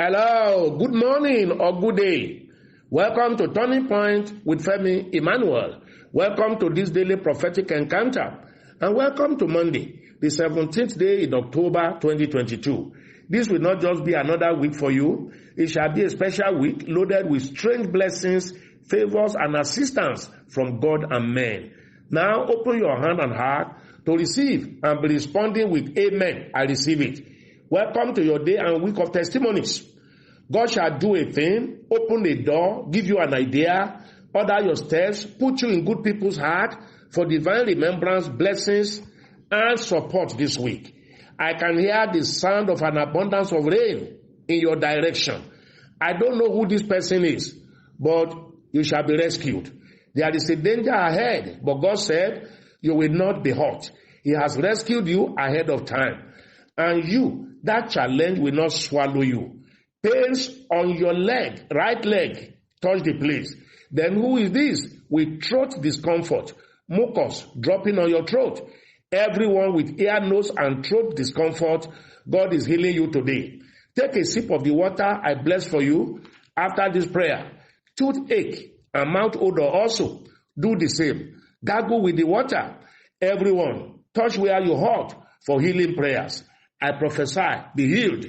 Hello, good morning or good day. Welcome to Turning Point with Femi Emmanuel. Welcome to this daily prophetic encounter. And welcome to Monday, the 17th day in October 2022. This will not just be another week for you. It shall be a special week loaded with strange blessings, favors, and assistance from God and men. Now open your hand and heart to receive and be responding with amen. I receive it. Welcome to your day and week of testimonies. God shall do a thing, open a door, give you an idea, order your steps, put you in good people's heart for divine remembrance, blessings, and support this week. I can hear the sound of an abundance of rain in your direction. I don't know who this person is, but you shall be rescued. There is a danger ahead, but God said you will not be hurt. He has rescued you ahead of time. And you, that challenge will not swallow you. Pains on your leg, right leg, touch the place. Then who is this? With throat discomfort, mucus dropping on your throat. Everyone with ear, nose, and throat discomfort, God is healing you today. Take a sip of the water I bless for you after this prayer. Toothache and mouth odor also, do the same. Gargle with the water. Everyone, touch where you hurt for healing prayers. I prophesy, be healed.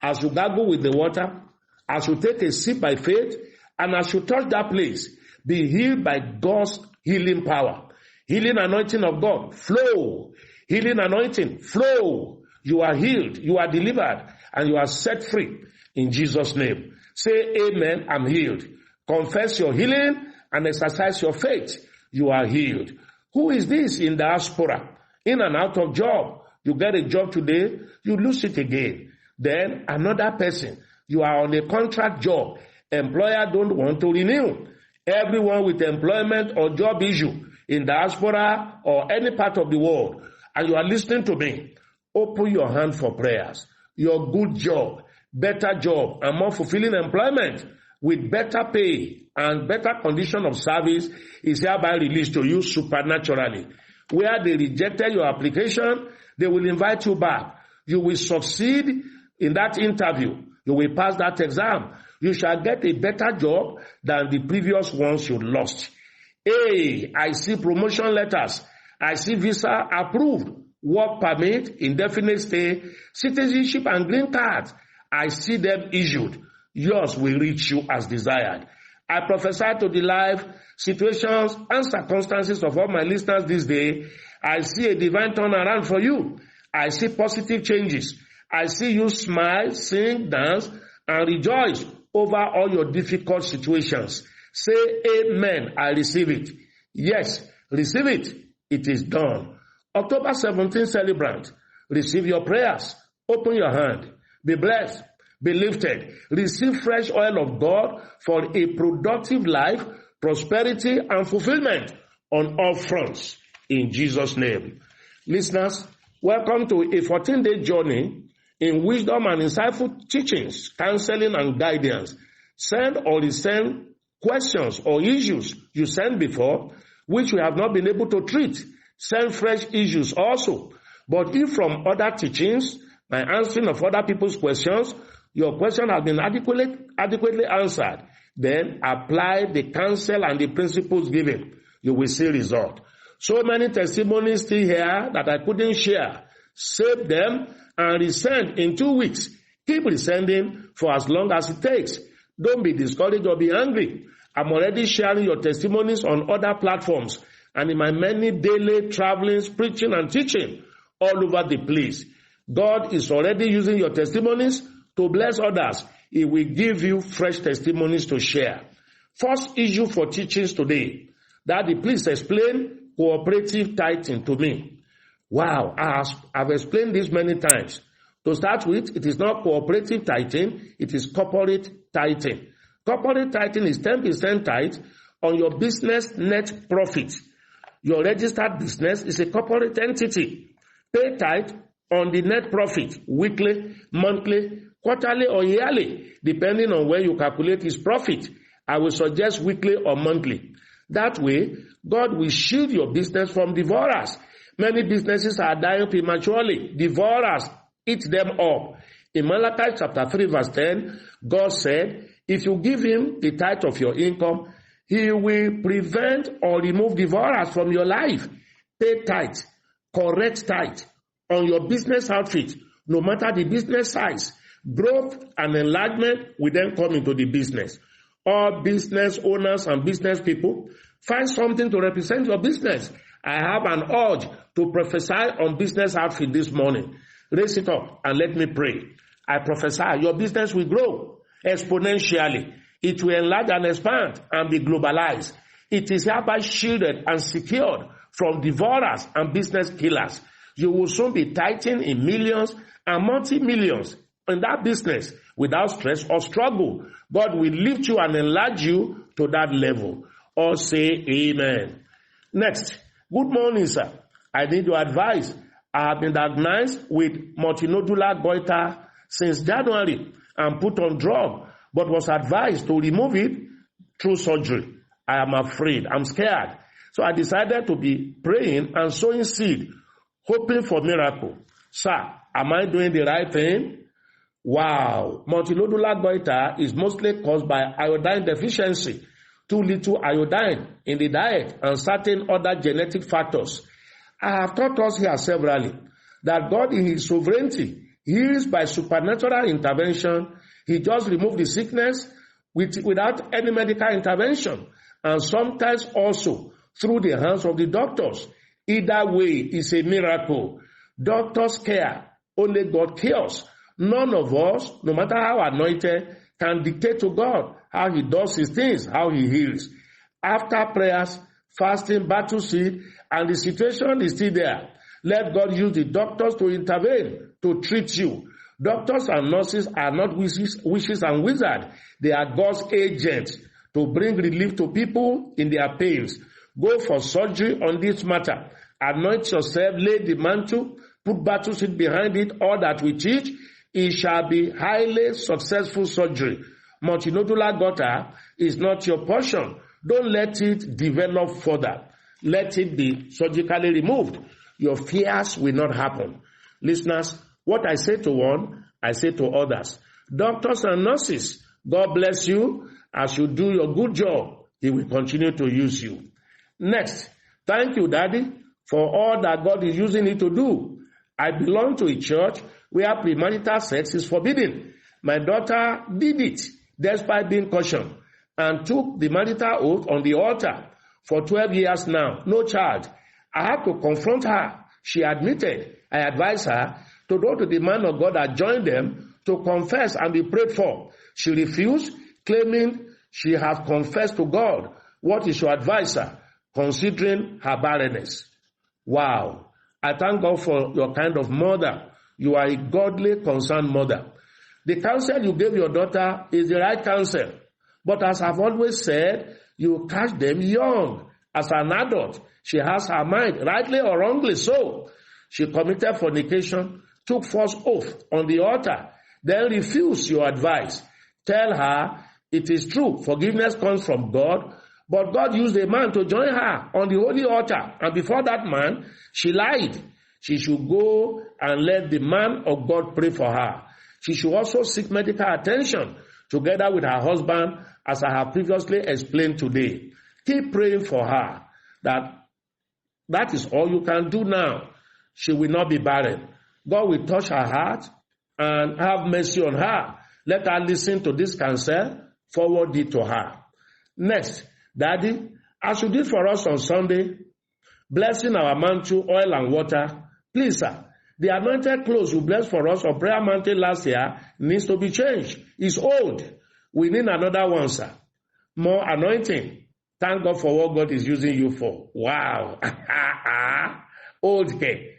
As you gargle with the water, as you take a sip by faith, and as you touch that place, be healed by God's healing power. Healing anointing of God, flow. Healing anointing, flow. You are healed, you are delivered, and you are set free in Jesus' name. Say amen, I'm healed. Confess your healing and exercise your faith. You are healed. Who is this in diaspora? In and out of job. You get a job today, you lose it again. Then another person, you are on a contract job. Employer don't want to renew. Everyone with employment or job issue in diaspora or any part of the world, and you are listening to me, open your hand for prayers. Your good job, better job, and more fulfilling employment with better pay and better condition of service is hereby released to you supernaturally. Where they rejected your application, they will invite you back. You will succeed in that interview. You will pass that exam. You shall get a better job than the previous ones you lost. Hey, I see promotion letters. I see visa approved, work permit, indefinite stay, citizenship and green cards. I see them issued. Yours will reach you as desired. I prophesy to the life, situations, and circumstances of all my listeners this day. I see a divine turnaround for you. I see positive changes. I see you smile, sing, dance, and rejoice over all your difficult situations. Say amen, I receive it. Yes, receive it. It is done. October 17th celebrant, receive your prayers. Open your hand. Be blessed. Be lifted. Receive fresh oil of God for a productive life, prosperity, and fulfillment on all fronts. In Jesus' name. Listeners, welcome to a 14-day journey in wisdom and insightful teachings, counseling, and guidance. Send or resend questions or issues you sent before, which we have not been able to treat. Send fresh issues also. But if from other teachings, by answering of other people's questions, your question has been adequately answered, then apply the counsel and the principles given. You will see result. So many testimonies still here that I couldn't share. Save them and resend in 2 weeks. Keep resending for as long as it takes. Don't be discouraged or be angry. I'm already sharing your testimonies on other platforms and in my many daily travelings, preaching and teaching all over the place. God is already using your testimonies to bless others. He will give you fresh testimonies to share. First issue for teachings today. Daddy, please explain cooperative tithing to me. Wow, I've explained this many times. To start with, it is not cooperative tithing, it is corporate tithing. Corporate tithing is 10% tithe on your business net profit. Your registered business is a corporate entity. Pay tithe on the net profit, weekly, monthly, quarterly, or yearly, depending on where you calculate his profit. I will suggest weekly or monthly. That way, God will shield your business from devourers. Many businesses are dying prematurely. Devourers eat them up. In Malachi chapter 3 verse 10, God said, if you give him the tithe of your income, he will prevent or remove devourers from your life. Pay tithe, correct tithe on your business outfit, no matter the business size. Growth and enlargement will then come into the business. All business owners and business people, find something to represent your business. I have an urge to prophesy on business outfit this morning. Raise it up and let me pray. I prophesy your business will grow exponentially. It will enlarge and expand and be globalized. It is hereby shielded and secured from devourers and business killers. You will soon be tithing in millions and multi-millions in that business without stress or struggle. God will lift you and enlarge you to that level. All say amen. Next, good morning, sir. I need your advice. I have been diagnosed with multinodular goiter since January and put on drug, but was advised to remove it through surgery. I am afraid. I'm scared. So I decided to be praying and sowing seed, hoping for miracle. Sir, am I doing the right thing? Wow. Multinodular goiter is mostly caused by iodine deficiency, too little iodine in the diet, and certain other genetic factors. I have taught us here severally that God in his sovereignty heals by supernatural intervention. He just removed the sickness without any medical intervention, and sometimes also through the hands of the doctors. Either way is a miracle. Doctors care, only God cures. None of us, no matter how anointed, can dictate to God how he does his things, how he heals. After prayers, fasting, battle seed, and the situation is still there, let God use the doctors to intervene, to treat you. Doctors and nurses are not witches and wizards. They are God's agents to bring relief to people in their pains. Go for surgery on this matter. Anoint yourself, lay the mantle, put battle seed behind it, all that we teach. It shall be highly successful surgery. Multinodular goiter is not your portion. Don't let it develop further. Let it be surgically removed. Your fears will not happen. Listeners, what I say to one, I say to others. Doctors and nurses, God bless you. As you do your good job, he will continue to use you. Next, thank you, Daddy, for all that God is using it to do. I belong to a church where premarital sex is forbidden. My daughter did it, despite being cautioned, and took the marital oath on the altar for 12 years now, no child. I had to confront her. She admitted. I advised her to go to the man of God that joined them to confess and be prayed for. She refused, claiming she has confessed to God. What is your advice, sir, considering her barrenness? Wow. I thank God for your kind of mother. You are a godly, concerned mother. The counsel you gave your daughter is the right counsel. But as I've always said, you catch them young. As an adult, she has her mind, rightly or wrongly so. She committed fornication, took false oath on the altar, then refused your advice. Tell her it is true, forgiveness comes from God, but God used a man to join her on the holy altar, and before that man, she lied. She should go and let the man of God pray for her. She should also seek medical attention together with her husband, as I have previously explained today. Keep praying for her. That is all you can do now. She will not be barren. God will touch her heart and have mercy on her. Let her listen to this counsel, forward it to her. Next, Daddy, as you did for us on Sunday, blessing our mantle, oil and water, please, sir, the anointed clothes you blessed for us on Prayer Mountain last year needs to be changed. It's old. We need another one, sir. More anointing. Thank God for what God is using you for. Wow. Old cake.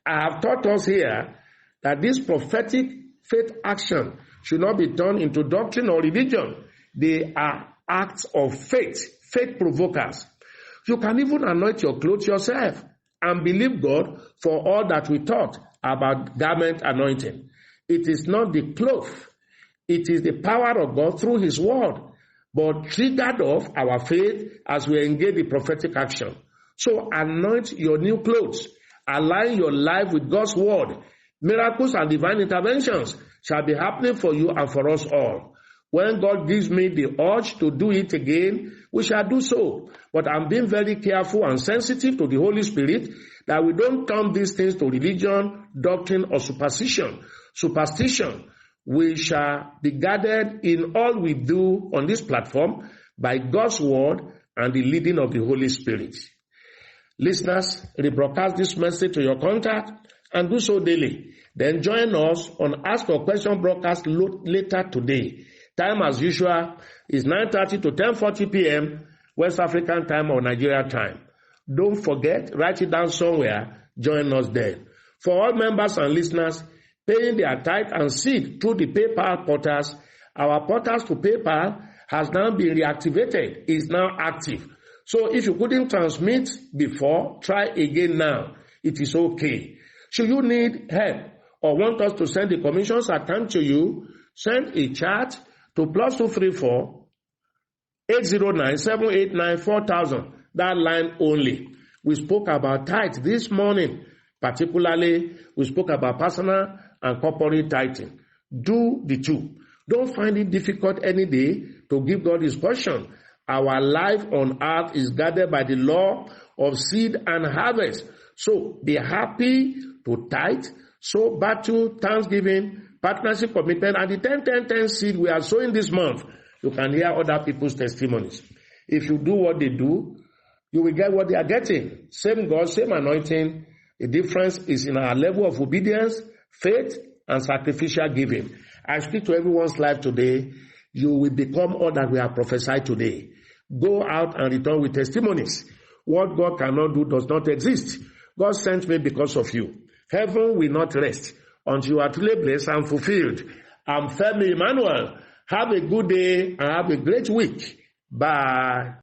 I have taught us here that this prophetic faith action should not be turned into doctrine or religion. They are acts of faith, faith provokers. You can even anoint your clothes yourself and believe God for all that we taught about garment anointing. It is not the cloth. It is the power of God through his word, but triggered off our faith as we engage in prophetic action. So anoint your new clothes. Align your life with God's word. Miracles and divine interventions shall be happening for you and for us all. When God gives me the urge to do it again, we shall do so. But I'm being very careful and sensitive to the Holy Spirit that we don't turn these things to religion, doctrine, or superstition. We shall be guided in all we do on this platform by God's word and the leading of the Holy Spirit. Listeners, rebroadcast this message to your contact and do so daily. Then join us on Ask a Question broadcast later today. Time as usual is 9:30 to 10:40 p.m. West African time or Nigeria time. Don't forget, write it down somewhere. Join us then. For all members and listeners paying their tithe and seed through the PayPal portals, our portals to PayPal has now been reactivated. It's now active. So if you couldn't transmit before, try again now. It is okay. Should you need help or want us to send the commission's account to you, send a chat to +234 809 789 4000. That line only. We spoke about tithe this morning. Particularly, we spoke about personal and corporate tithing. Do the two. Don't find it difficult any day to give God his portion. Our life on earth is guided by the law of seed and harvest. So be happy to tithe, sow, battle, thanksgiving, partnership commitment, and the 10-10-10 seed we are sowing this month. You can hear other people's testimonies. If you do what they do, you will get what they are getting. Same God, same anointing. The difference is in our level of obedience, faith, and sacrificial giving. I speak to everyone's life today. You will become all that we have prophesied today. Go out and return with testimonies. What God cannot do does not exist. God sent me because of you. Heaven will not rest until you are truly blessed and fulfilled. I'm Femi Emmanuel. Have a good day and have a great week. Bye.